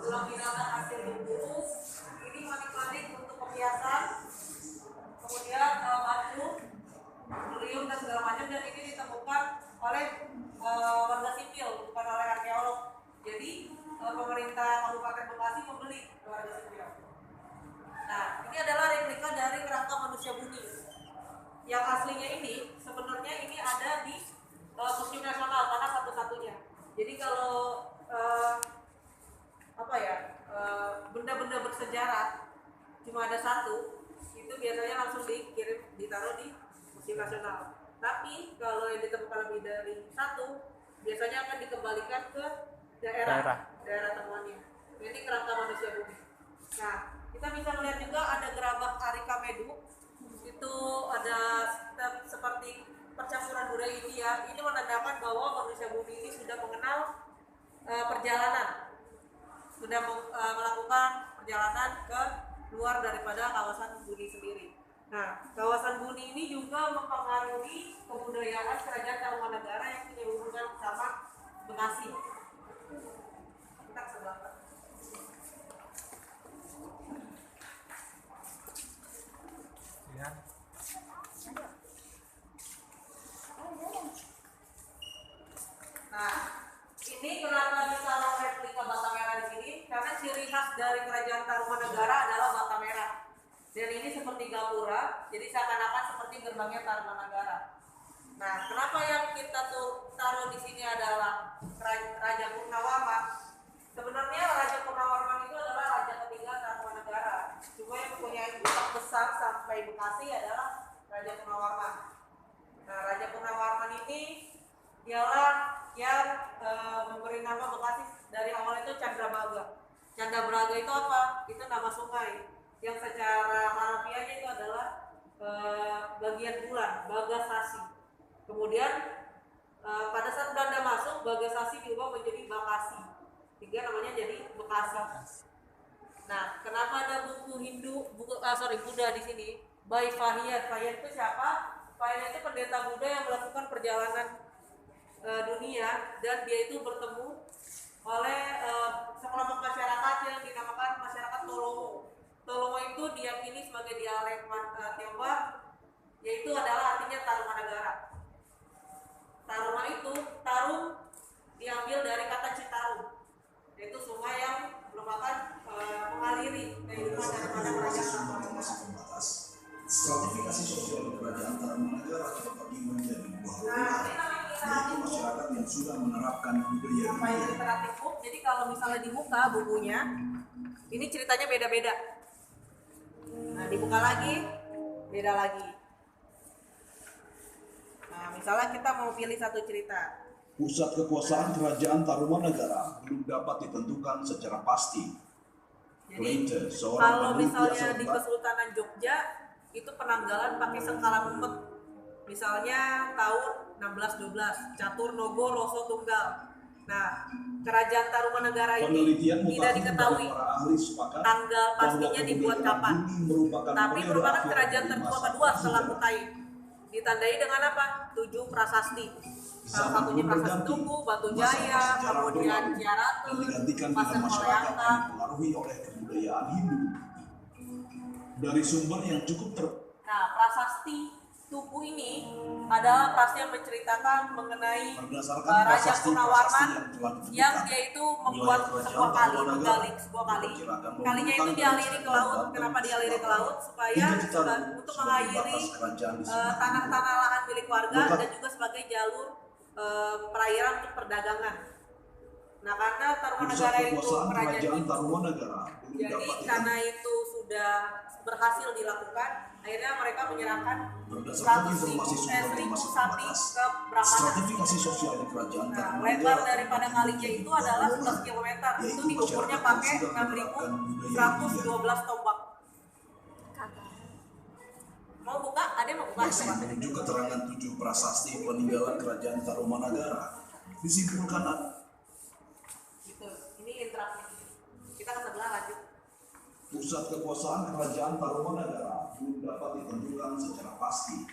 tulang binatang hasil berburu. Ini manik-manik untuk perhiasan, kemudian batu, berium dan segala macam, dan ini ditemukan oleh warga sipil, bukan oleh arkeolog. Jadi pemerintah Kabupaten Bekasi membeli warga sipil. Nah, ini adalah replika dari kerangka manusia bumi. Yang aslinya ini sebenarnya ini ada di Museum Nasional karena satu-satunya. Jadi kalau benda-benda bersejarah cuma ada satu, itu biasanya langsung dikirim, ditaruh di Museum Nasional. Tapi kalau yang ditemukan lebih dari satu, biasanya akan dikembalikan ke daerah temuannya. Ini kerangka manusia bumi. Nah, kita bisa melihat juga ada gerabah Arika Medu. Itu ada seperti percampuran budaya India. Ini menandakan bahwa manusia bumi ini sudah mengenal perjalanan, sudah melakukan perjalanan ke luar daripada kawasan Buni sendiri. Nah, kawasan Buni ini juga mempengaruhi kebudayaan kerajaan Tarumanegara yang punya hubungan sama Bekasi. Kita sebelah. Ya. Nah, ini kenapa ditaruh replika bata merah di sini? Karena ciri khas dari kerajaan Tarumanegara adalah bata merah. Dan ini seperti gapura, jadi seakan-akan seperti gerbangnya Tarumanegara. Nah, kenapa yang kita taruh di sini adalah Raja Purnawarman? Sebenarnya Raja Purnawarman itu adalah raja ketiga Tarumanegara. Cuma yang mempunyai utang besar sampai Bekasi adalah Raja Purnawarman. Nah, Raja Purnawarman ini dialah yang memberi nama Bekasi dari awal itu Candrabaga. Candrabaga itu apa? Itu nama sungai yang secara harafiahnya itu adalah bagian bulan, Bagasasi. Kemudian pada saat Belanda masuk, Bagasasi diubah menjadi Bakasi, sehingga namanya jadi Bekasi. Nah, kenapa ada buku Buddha di sini? By Fahiyat. Fahiyat itu siapa? Fahiyat itu pendeta Buddha yang melakukan perjalanan dunia, dan dia itu bertemu oleh sekelompok masyarakat yang dinamakan masyarakat Tolomo. Tolomo itu diyakini sebagai dialek Tionghoa, yaitu adalah artinya Tarumanegara. Taruma itu, tarum diambil dari kata Citarum, yaitu sungai yang merupakan mengaliri kehidupan daripada kerajaan Tarumanegara. Stratifikasi sosial di kerajaan Tarumanegara terbagi menjadi dua golongan, yaitu masyarakat yang sudah menerapkan budaya literatif book. Jadi kalau misalnya dibuka bukunya, ini ceritanya beda-beda. Nah, dibuka lagi, beda lagi. Nah, misalnya kita mau pilih satu cerita. Pusat kekuasaan kerajaan Tarumanegara belum dapat ditentukan secara pasti. Jadi, kalau misalnya di Kesultanan Jogja, itu penanggalan pakai sengkala umpet. Misalnya tahun 1612, Catur Nogo Roso Tunggal. Nah, kerajaan Tarumanegara ini tidak diketahui tanggal pastinya dibuat kapan. Tapi merupakan kerajaan tertua kedua setelah Kutai. Ditandai dengan apa? 7 prasasti. Salah satunya Prasasti Tugu, Batu Jaya, kemudian Ciaratu, Pasir Moleangka. Dipengaruhi oleh kebudayaan Hindu. Dari sumber yang cukup Nah, prasasti Tugu ini adalah prasasti yang menceritakan mengenai Raja Purnawarman yang dia itu membuat sebuah kali, menggali sebuah kali. Kalinya itu dialiri ke laut. Kenapa dialiri ke laut? Supaya untuk mengairi tanah-tanah lahan milik warga dan juga sebagai jalur perairan untuk perdagangan. Nah, karena Tarumanegara itu kerajaan Hindu, jadi karena itu sudah berhasil dilakukan, akhirnya mereka menyerahkan 100.000 sapi ke Brahmana. Nah, lebar daripada kalinya itu adalah 11 km. Itu diukurnya pakai 6.112 tombak. Mau buka? Ada yang mau buka? Masih menuju keterangan 7 prasasti peninggalan kerajaan Tarumanegara. Disimpulkan gitu. Ini interaktif. Kita ke sebelah lanjut. Pusat kekuasaan kerajaan Tarumanegara belum dapat ditentukan secara pasti.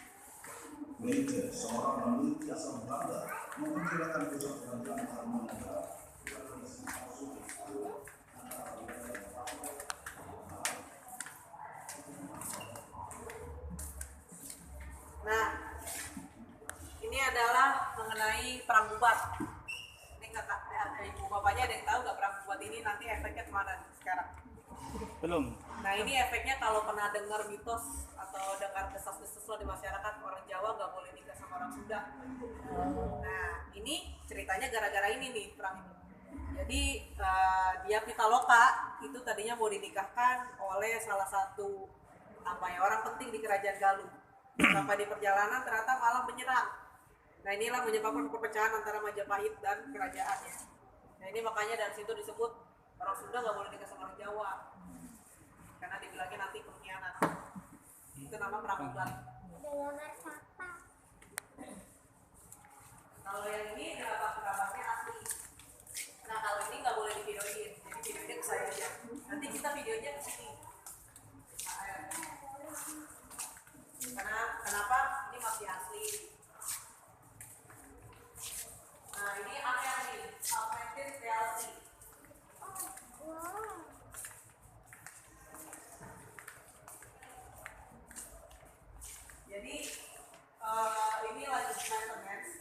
Meike, seorang peneliti asal Belanda, memperkirakan pusat kerajaan Tarumanegara ada yang tahu nggak perang buat ini nanti efeknya kemana nih sekarang? Belum. Nah ini efeknya kalau pernah dengar mitos atau dengar desas-desus di masyarakat orang Jawa nggak boleh nikah sama orang Sunda. Nah ini ceritanya gara-gara ini nih perang ini. Jadi dia Pitaloka itu tadinya mau dinikahkan oleh salah satu orang penting di kerajaan Galuh. Sampai di perjalanan ternyata malah menyerang. Nah inilah menyebabkan perpecahan antara Majapahit dan kerajaannya. Nah ini makanya dari situ disebut orang Sunda nggak boleh nikah sama orang Jawa. Karena dibilangnya nanti pengkhianat. Itu nama perang Ugal. Kalau yang ini gerabak-gerabaknya asli. Nah kalau ini nggak boleh divideoin, jadi videonya ke saya aja. Nanti kita videonya ke sini. Karena kenapa? Ini masih asli. Nah ini AR nih, augmented reality. Jadi ini lagi maintenance.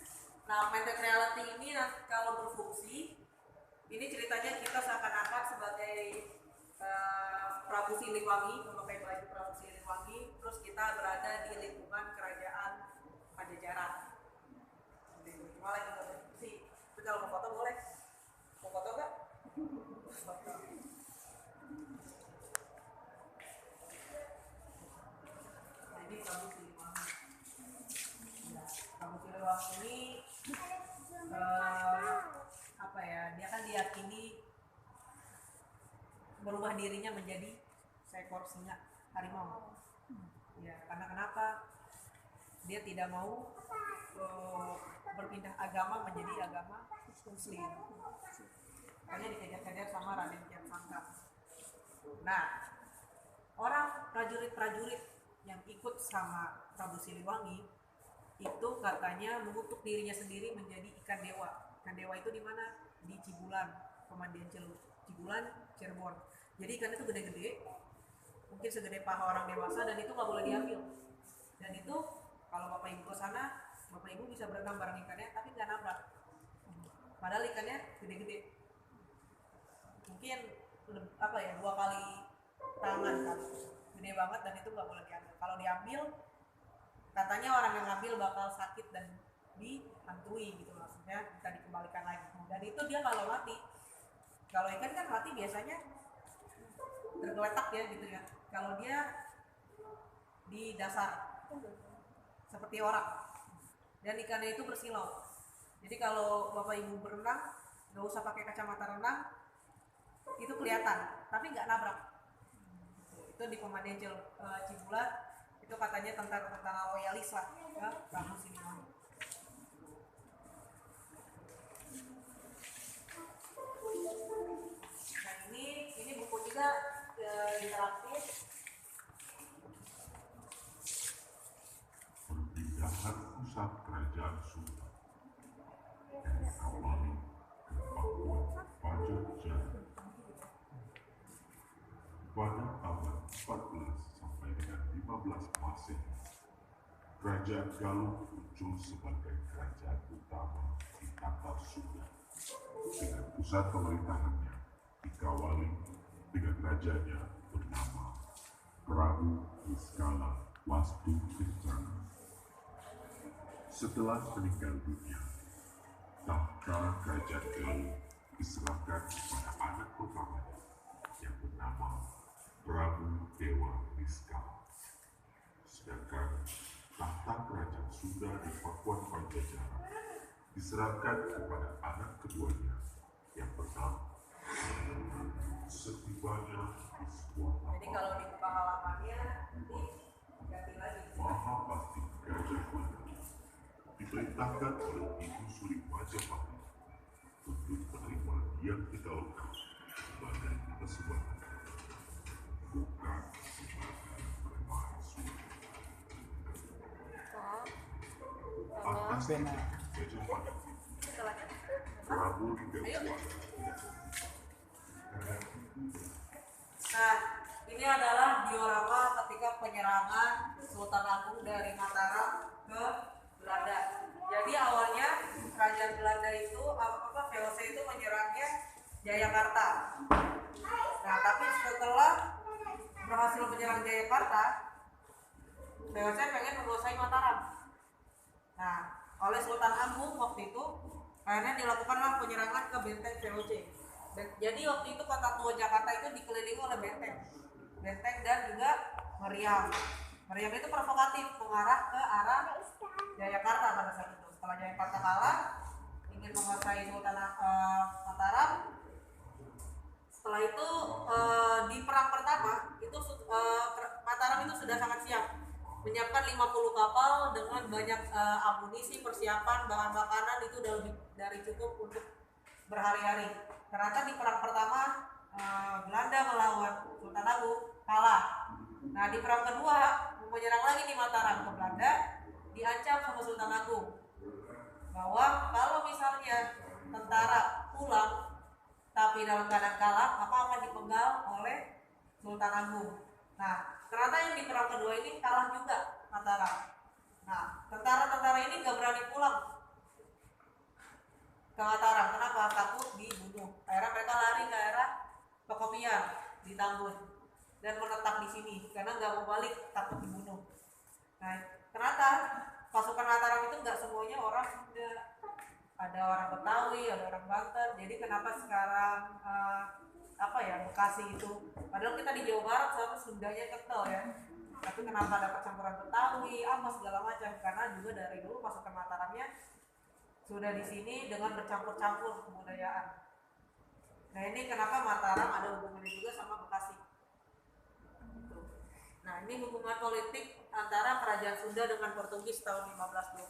Nah, augmented reality ini kalau berfungsi, ini ceritanya kita seakan-akan sebagai Prabu Siliwangi, memakai baju Prabu Siliwangi, terus kita berada di lingkungan kerajaan Pajajaran. Cuma lagi nggak berfungsi. Tapi kalau mau foto boleh. Mau foto nggak? Foto. Jadi Prabu Siliwangi. Prabu Siliwangi ini dia kan diyakini berubah dirinya menjadi seekor singa harimau. Ya, karena kenapa? Dia tidak mau berpindah agama menjadi agama Muslim. Makanya dikejar-kejar sama Raden Kian Santang. Nah, orang prajurit-prajurit yang ikut sama Prabu Siliwangi itu katanya mengutuk dirinya sendiri menjadi ikan dewa. Ikan dewa itu di mana? Di Cibulan, Pemandian Cibulan, Cirebon. Jadi ikan itu gede-gede, mungkin segede paha orang dewasa, dan itu nggak boleh diambil. Dan itu kalau bapak ibu ke sana, bapak ibu bisa berenang bareng ikannya, tapi nggak nabrak. Padahal ikannya gede-gede, mungkin 2 kali tangan kali, gede banget, dan itu nggak boleh diambil. Kalau diambil, katanya orang yang ngambil bakal sakit dan dihantui gitu, maksudnya bisa dikembalikan lagi. Dan itu dia kalau mati, kalau ikan kan mati biasanya tergeletak ya gitu ya. Kalau dia di dasar seperti orang, dan ikannya itu bersilau. Jadi kalau bapak ibu berenang nggak usah pakai kacamata renang, itu kelihatan, tapi nggak nabrak. Itu di Pemandian Cibulan, itu katanya tentara loyalis lah ya, Prabu Siliwangi. Nah ini buku juga interaktif. Perpindahan pusat kerajaan Sunda yang diawali Pakuan Pajajaran pada abad 14 sampai dengan 15 Masehi. Kerajaan Galuh muncul sebagai kerajaan utama di Tatar Sunda dengan pusat pemerintahannya dikawali dengan rajanya bernama Prabu Niskala Wastu Kencana. Setelah meninggal dunia, tahta kerajaan Galuh diserahkan kepada anak pertamanya yang bernama Prabu Dewa Niskala. Sedangkan tahta kerajaan Sunda di Pakuan Pajajaran diserahkan kepada anak keduanya yang bernama setibanya di sebuah Jadi kalau dibuka halamannya nanti ganti lagi. Mahapati Gajah Mada diperintahkan oleh Ibu Suri Majapahit untuk menerima Hyang Pitaloka sebagai pesubahan, bukan sebagai permaisuri. Atas Gajah Mada, Prabu Dewa. Nah, ini adalah diorama ketika penyerangan Sultan Agung dari Mataram ke Belanda. Jadi awalnya kerajaan Belanda itu VOC itu menyerangnya Jayakarta. Nah, tapi setelah berhasil menyerang Jayakarta, VOC pengen menguasai Mataram. Nah, oleh Sultan Agung waktu itu akhirnya dilakukanlah penyerangan ke benteng VOC. Jadi waktu itu kota tua Jakarta itu dikelilingi oleh benteng dan juga meriam. Meriam itu provokatif, mengarah ke arah Jayakarta pada saat itu. Setelah Jayakarta kalah, ingin menguasai Sultan Mataram. Setelah itu di perang pertama itu Mataram itu sudah sangat siap, menyiapkan 50 kapal dengan banyak amunisi, persiapan, bahan makanan itu udah lebih dari cukup untuk berhari-hari. Ternyata di perang pertama Belanda melawan Sultan Agung kalah. Nah, di perang kedua menyerang lagi di Mataram ke Belanda, diancam sama Sultan Agung bahwa kalau misalnya tentara pulang tapi dalam keadaan kalah, maka akan dipenggal oleh Sultan Agung. Nah, ternyata yang di perang kedua ini kalah juga Mataram. Nah, tentara-tentara ini gak berani pulang ke Mataram. Kenapa? Takut dibunuh. Akhirnya mereka lari ke daerah Pekopian di Tambun dan menetap di sini karena nggak mau balik, takut dibunuh. Nah, ternyata pasukan Mataram itu nggak semuanya orang Sunda, ada orang Betawi, ada orang Banten. Jadi kenapa sekarang Bekasi itu, padahal kita di Jawa Barat sama Sundanya kental ya, tapi kenapa ada percampuran Betawi, apa segala macam, karena juga dari dulu pasukan Mataramnya sudah di sini dengan bercampur-campur kebudayaan. Nah, ini kenapa Mataram ada hubungannya juga sama Bekasi. Nah, ini hubungan politik antara kerajaan Sunda dengan Portugis tahun 1512.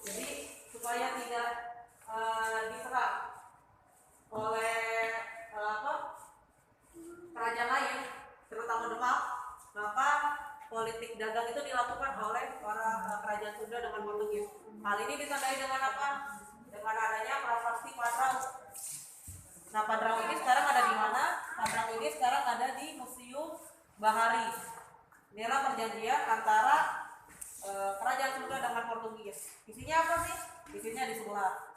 Jadi supaya tidak diserang oleh kerajaan lain, terutama Demak, maka politik dagang itu dilakukan oleh para kerajaan Sunda dengan Portugis. Hal ini ditandai dengan apa? Dengan adanya prasasti Padrau. Nah, Padrau ini sekarang ada di mana? Padrau ini sekarang ada di Museum Bahari. Inilah perjanjian antara kerajaan Sunda dengan Portugis. Isinya apa sih? Isinya di sebelah.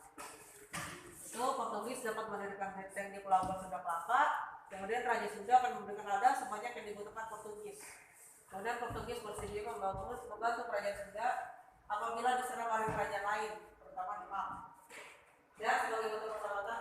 Itu Portugis dapat mendirikan benteng di Pelabuhan Sunda Kelapa. Kemudian kerajaan Sunda akan memberikan nada sebanyak yang dibutuhkan Portugis. Kemudian Portugis bersedia membantu kerajaan Sunda apabila diserang oleh kerajaan lain, terutama Demak. Dan sebagai bentuk persahabatan